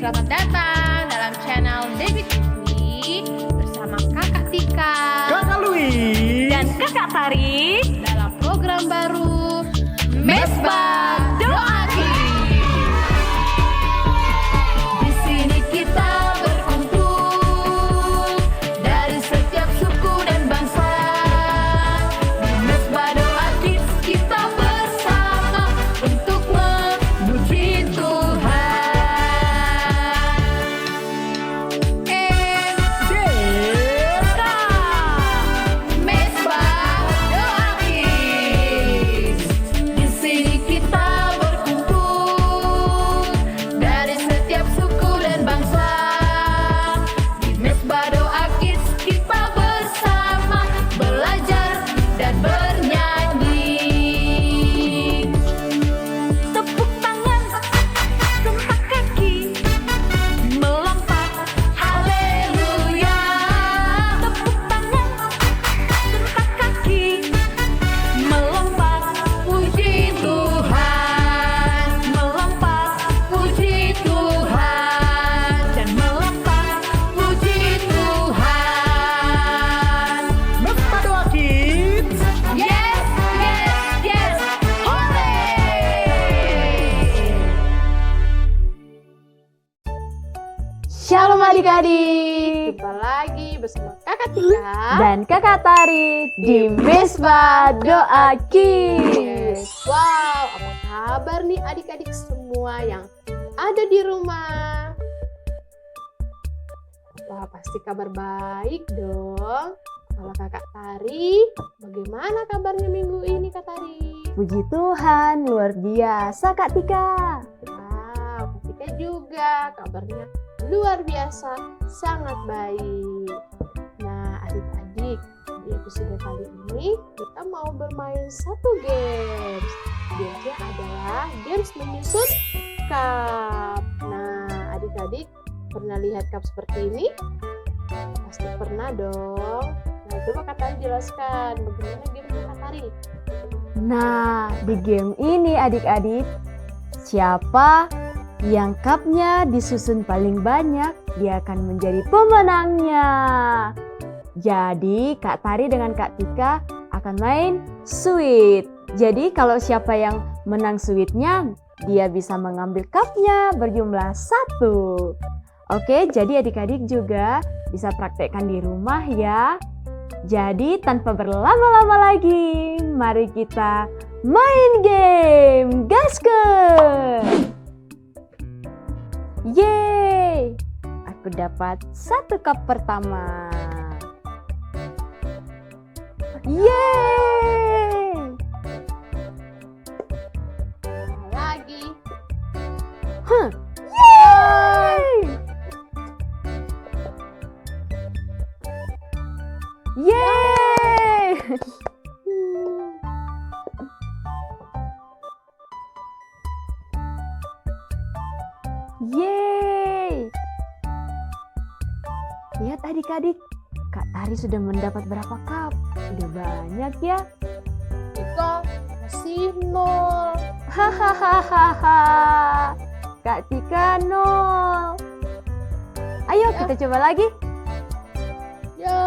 Selamat datang dalam channel David TV bersama Kakak Tika, Kakak Louis, dan Kakak Tari dalam program baru Mesbah Doa Kids. Di sini kita berkumpul dari setiap suku dan bangsa. Di Mesbah Doa Kids kita bersama untuk memuji Tuhan. Mesbah Doa Kids. Di sini kita berkumpul dari setiap suku dan bangsa. Di Mesbah Doa Kids kita bersama belajar dan bernyanyi. tepuk tangan, gempak kaki, melompat, Haleluya. tepuk tangan, gempak kaki, melompat, Puji Tuhan, melompat, puji Tuhan, dan melompat. puji Tuhan. Mesbah Doa Kids. Yes, yes, yes, hore! Shalom adik-adik Jumpa lagi bersama Kakak Tika dan Kakak Tari di Mesbah Doa Kids. Wow, apa kabar nih adik-adik semua yang ada di rumah? Wah, pasti kabar baik dong. Kalau Kakak Tari, bagaimana kabarnya minggu ini Kak Tari? Puji Tuhan, luar biasa Kak Tika. Wow, Kak Tika juga kabarnya luar biasa, sangat baik. Nah, adik-adik, di episode kali ini kita mau bermain satu games. Gamesnya adalah games menyusun cup. Nah, adik-adik pernah lihat cup seperti ini? Pasti pernah dong. Nah, coba Kak Tari jelaskan bagaimana gamenya Kak Tari. Nah, di game ini adik-adik, siapa yang cupnya disusun paling banyak, dia akan menjadi pemenangnya. Jadi, Kak Tari dengan Kak Tika akan main sweet. Jadi, kalau siapa yang menang sweetnya, dia bisa mengambil cupnya berjumlah 1. Oke, jadi adik-adik juga bisa praktekkan di rumah ya. Jadi, tanpa berlama-lama lagi, mari kita main game. Gaskeun! Yeay! Aku dapat 1 cup pertama. Yeay! Lagi. Yeay! Yeay! Yeay! Lihat adik-adik, Kak Tari sudah mendapat berapa cup? Udah banyak ya. Tika masih 0. Hahaha. Kak Tika 0. Ayo kita coba lagi. Ya.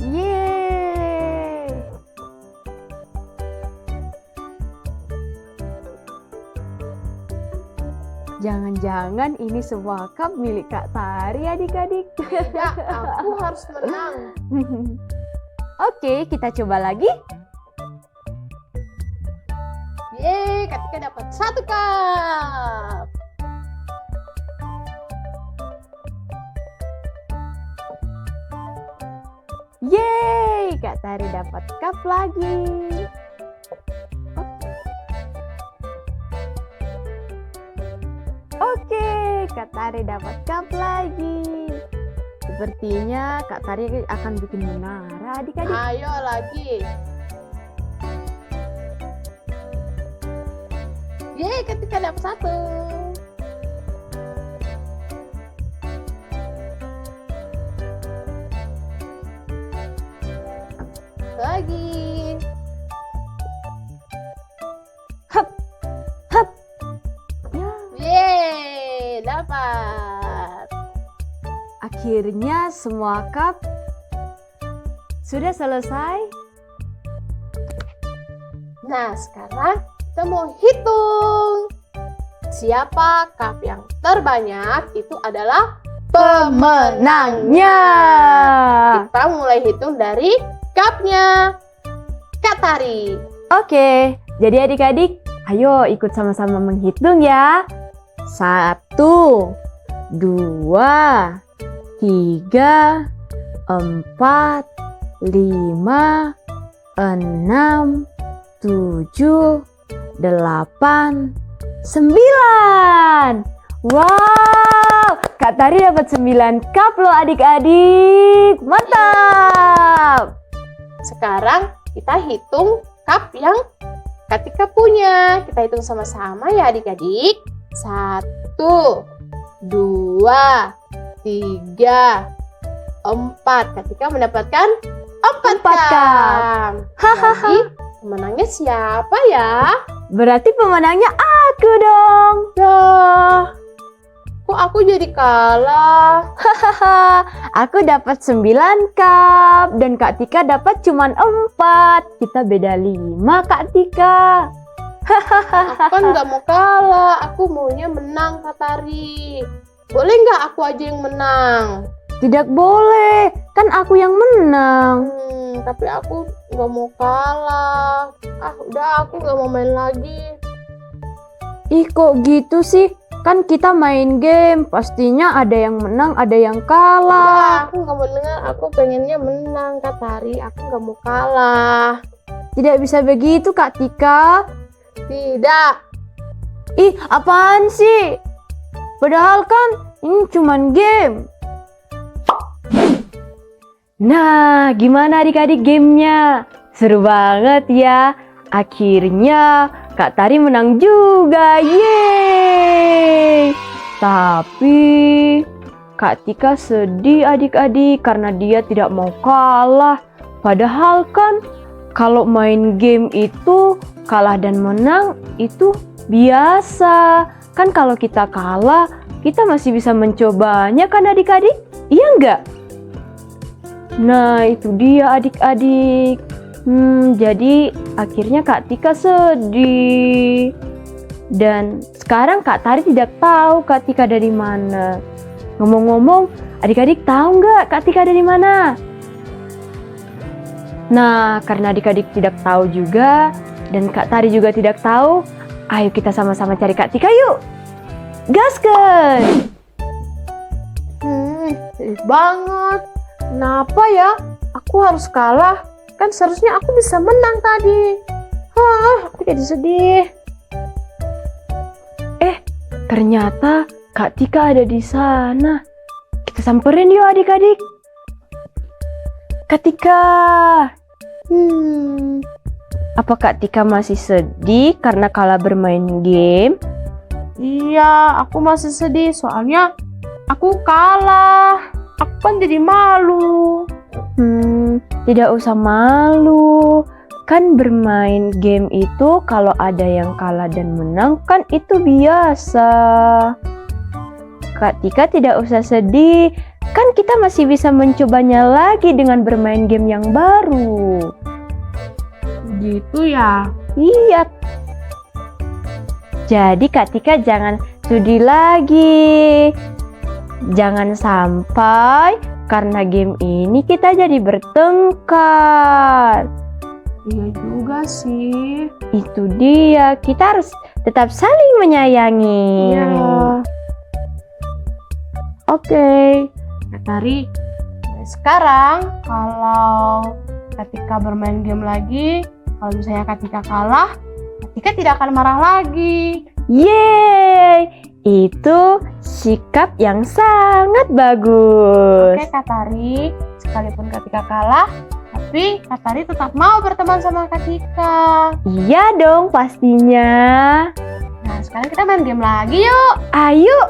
Yeay! Jangan-jangan ini semua cup milik Kak Tari adik-adik. Ya, aku harus menang. Oke, kita coba lagi. Yeay, Katika dapat 1 cup. Yeay, Kak Tari dapat cup lagi. Oke, Kak Tari dapat cup lagi. Sepertinya Kak Tari akan bikin menara adik-adik. Ayo lagi. Yeay, Katika dapat 1. Lagi. Hap, hap. Ya, Yeay, dapat dapat. Akhirnya semua cup sudah selesai. Nah, sekarang kita mau hitung. Siapa cup yang terbanyak itu adalah pemenangnya. Kita mulai hitung dari cupnya Kak Tari. Oke, jadi adik-adik, ayo ikut sama-sama menghitung ya. 1, 2, 3, 4, 5, 6, 7, 8, 9. Wow, Kak Tari dapat 9 cup loh adik-adik. Mantap. Sekarang kita hitung cup yang Kak Tika punya. Kita hitung sama-sama ya adik-adik. 1, 2, 3, 4. Kak Tika mendapatkan 4 cup. Jadi pemenangnya siapa ya? Berarti pemenangnya aku dong. Ya, kok aku jadi kalah? Hahaha, aku dapat 9 cup dan Kak Tika dapat cuman 4. Kita beda 5, Kak Tika. Aku kan nggak mau kalah, aku maunya menang Kak Tari. Boleh nggak aku aja yang menang? Tidak boleh, kan aku yang menang. Tapi aku nggak mau kalah. Udah aku nggak mau main lagi. Ih, kok gitu sih? Kan kita main game, pastinya ada yang menang, ada yang kalah. Aku nggak mau dengar, aku pengennya menang Kak Tari. Aku nggak mau kalah. Tidak bisa begitu, Kak Tika. Tidak. Ih, apaan sih? Padahal kan ini cuman game. Nah, gimana adik-adik gamenya? Seru banget ya. Akhirnya Kak Tari menang juga. Yeay! Tapi Kak Tika sedih adik-adik karena dia tidak mau kalah. Padahal kan kalau main game itu kalah dan menang itu biasa. Kan kalau kita kalah, kita masih bisa mencobanya kan adik-adik? Iya enggak? Nah, itu dia adik-adik. Jadi akhirnya Kak Tika sedih. Dan sekarang Kak Tari tidak tahu Kak Tika dari mana. Ngomong-ngomong, adik-adik tahu nggak Kak Tika dari mana? Nah, karena adik-adik tidak tahu juga dan Kak Tari juga tidak tahu, ayo kita sama-sama cari Kak Tika yuk. Gaskan! Sedih banget. Kenapa ya? Aku harus kalah. Kan seharusnya aku bisa menang tadi. Aku jadi sedih. Ternyata Kak Tika ada di sana. Kita samperin yuk adik-adik. Kak Tika. Apa Kak Tika masih sedih karena kalah bermain game? Iya, aku masih sedih soalnya aku kalah. Aku kan jadi malu. Tidak usah malu. Kan bermain game itu kalau ada yang kalah dan menang kan itu biasa. Kak Tika tidak usah sedih. Kan kita masih bisa mencobanya lagi dengan bermain game yang baru. Gitu ya? Iya. Jadi Kak Tika jangan sedih lagi. Jangan sampai karena game ini kita jadi bertengkar. Iya juga sih. Itu dia, kita harus tetap saling menyayangi. Iya. Oke. Kak Tari, sekarang kalau ketika bermain game lagi, kalau misalnya Kak Tika kalah, Kak Tika tidak akan marah lagi. Yeay! Itu sikap yang sangat bagus. Oke Kak Tari, sekalipun Kak Tika kalah, tapi Kak Tari tetap mau berteman sama Kak Tika. Iya dong pastinya. Nah sekarang kita main game lagi yuk. Ayo.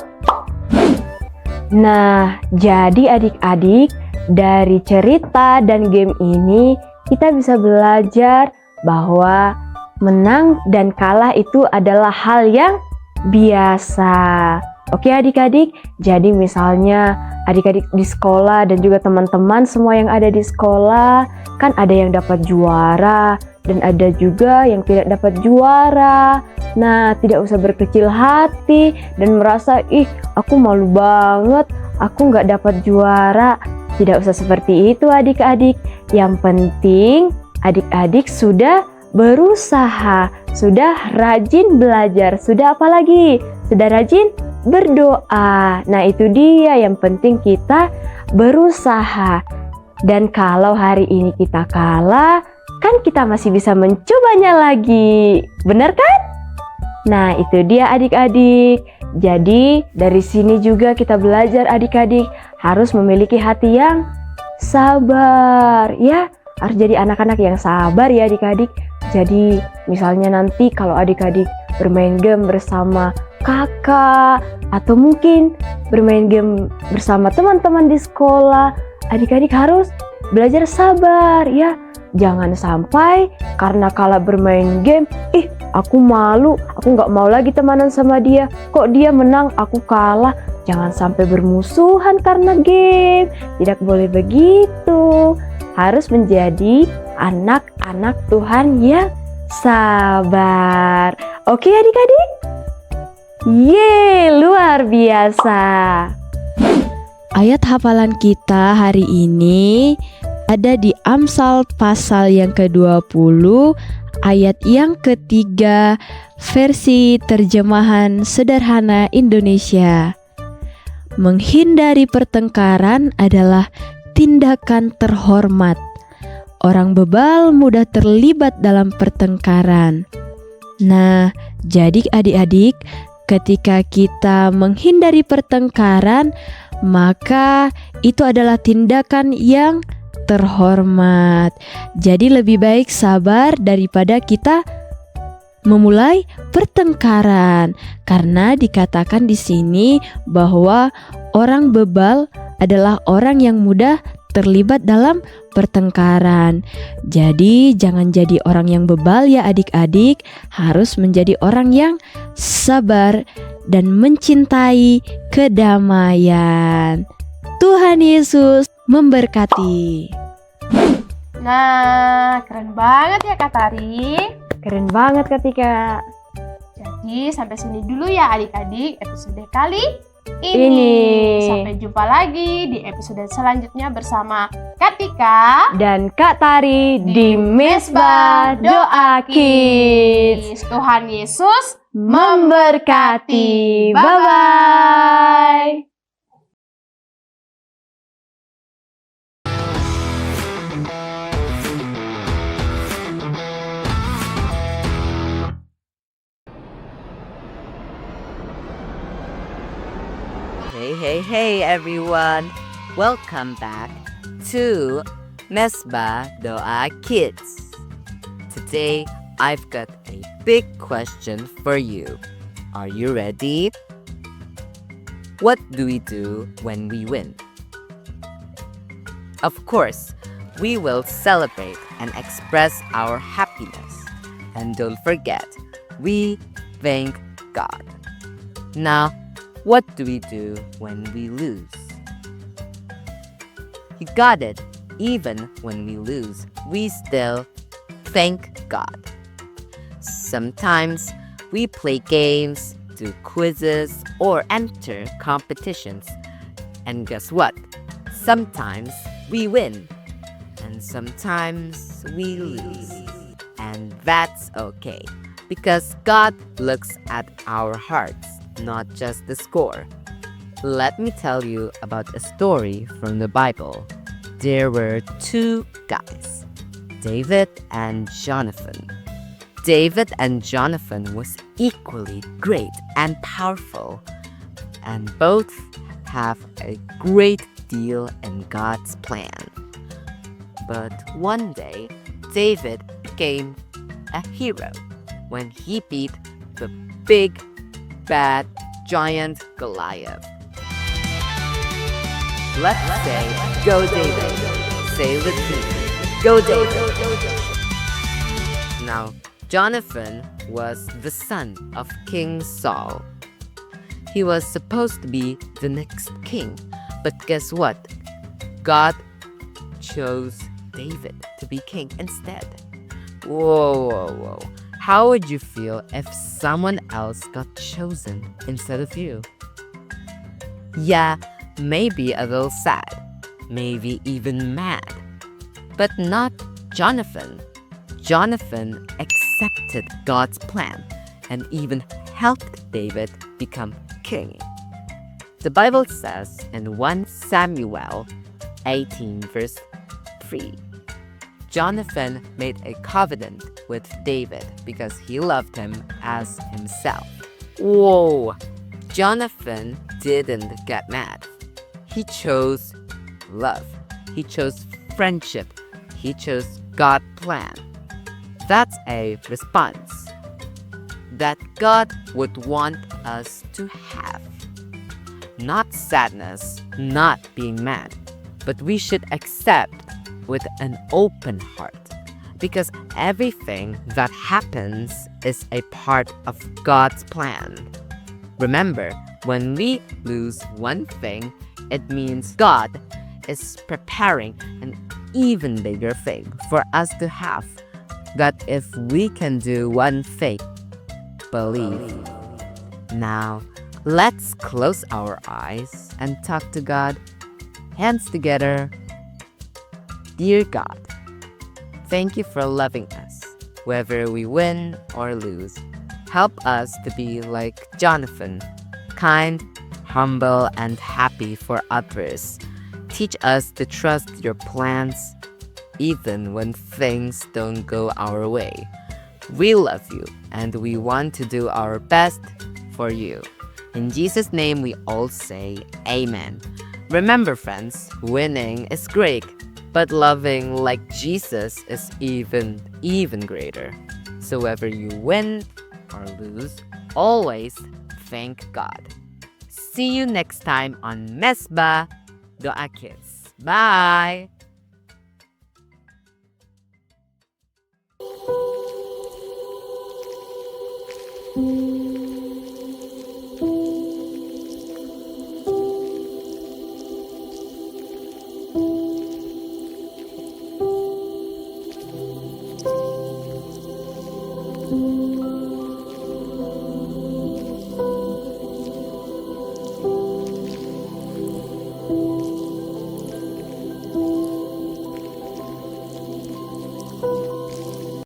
Nah, jadi adik-adik, dari cerita dan game ini kita bisa belajar bahwa menang dan kalah itu adalah hal yang biasa. Oke adik-adik, jadi misalnya adik-adik di sekolah dan juga teman-teman semua yang ada di sekolah, kan ada yang dapat juara dan ada juga yang tidak dapat juara. Nah, tidak usah berkecil hati dan merasa, aku malu banget, aku nggak dapat juara. Tidak usah seperti itu adik-adik. Yang penting adik-adik sudah berusaha, sudah rajin belajar, sudah apa lagi? Sudah rajin berdoa. Nah, itu dia yang penting, kita berusaha. Dan kalau hari ini kita kalah, kan kita masih bisa mencobanya lagi. Benar kan? Nah, itu dia adik-adik. Jadi, dari sini juga kita belajar adik-adik harus memiliki hati yang sabar, ya. Harus jadi anak-anak yang sabar ya adik-adik. Jadi misalnya nanti kalau adik-adik bermain game bersama kakak atau mungkin bermain game bersama teman-teman di sekolah, adik-adik harus belajar sabar ya. Jangan sampai karena kalah bermain game, aku malu, aku nggak mau lagi temanan sama dia. Kok dia menang, aku kalah. Jangan sampai bermusuhan karena game. Tidak boleh begitu. Harus menjadi anak-anak Tuhan yang sabar. Oke adik-adik? Yeay, luar biasa. Ayat hafalan kita hari ini ada di Amsal pasal yang ke-20, ayat yang ketiga, versi terjemahan sederhana Indonesia. Menghindari pertengkaran adalah tindakan terhormat. Orang bebal mudah terlibat dalam pertengkaran. Nah, jadi adik-adik, ketika kita menghindari pertengkaran, maka itu adalah tindakan yang terhormat. Jadi lebih baik sabar daripada kita memulai pertengkaran, karena dikatakan di sini bahwa orang bebal adalah orang yang mudah terlibat dalam pertengkaran. Jadi jangan jadi orang yang bebal ya adik-adik, harus menjadi orang yang sabar dan mencintai kedamaian. Tuhan Yesus memberkati. Nah, keren banget ya Kak Tari. Keren banget Katika. Jadi sampai sini dulu ya adik-adik episode kali ini. Sampai jumpa lagi di episode selanjutnya bersama Katika dan Kak Tari di Mesbah Doa Kids. Tuhan Yesus memberkati. Bye-bye. Hey everyone! Welcome back to Mesbah Doa Kids. Today I've got a big question for you. Are you ready? What do we do when we win? Of course, we will celebrate and express our happiness. And don't forget, we thank God. Now, what do we do when we lose? You got it. Even when we lose, we still thank God. Sometimes we play games, do quizzes, or enter competitions. And guess what? Sometimes we win. And sometimes we lose. And that's okay. Because God looks at our hearts, not just the score. Let me tell you about a story from the Bible. There were two guys, David and Jonathan. David and Jonathan was equally great and powerful, and both have a great deal in God's plan. But one day, David became a hero when he beat the big bad giant Goliath. Let's say, go David. Say with me, go David. Now, Jonathan was the son of King Saul. He was supposed to be the next king. But guess what? God chose David to be king instead. Whoa. How would you feel if someone else got chosen instead of you? Yeah, maybe a little sad, maybe even mad. But not Jonathan. Jonathan accepted God's plan and even helped David become king. The Bible says in 1 Samuel 18 verse 3, Jonathan made a covenant with David because he loved him as himself. Whoa! Jonathan didn't get mad. He chose love. He chose friendship. He chose God's plan. That's a response that God would want us to have. Not sadness, not being mad, but we should accept with an open heart, because everything that happens is a part of God's plan. Remember, when we lose one thing, it means God is preparing an even bigger thing for us to have. That if we can do one thing, believe. Now, let's close our eyes and talk to God. Hands together. Dear God, thank you for loving us, whether we win or lose. Help us to be like Jonathan, kind, humble, and happy for others. Teach us to trust your plans, even when things don't go our way. We love you, and we want to do our best for you. In Jesus' name, we all say amen. Remember, friends, winning is great, but loving like Jesus is even greater. So whether you win or lose, always thank God. See you next time on Mesbah Doa Kids. Bye!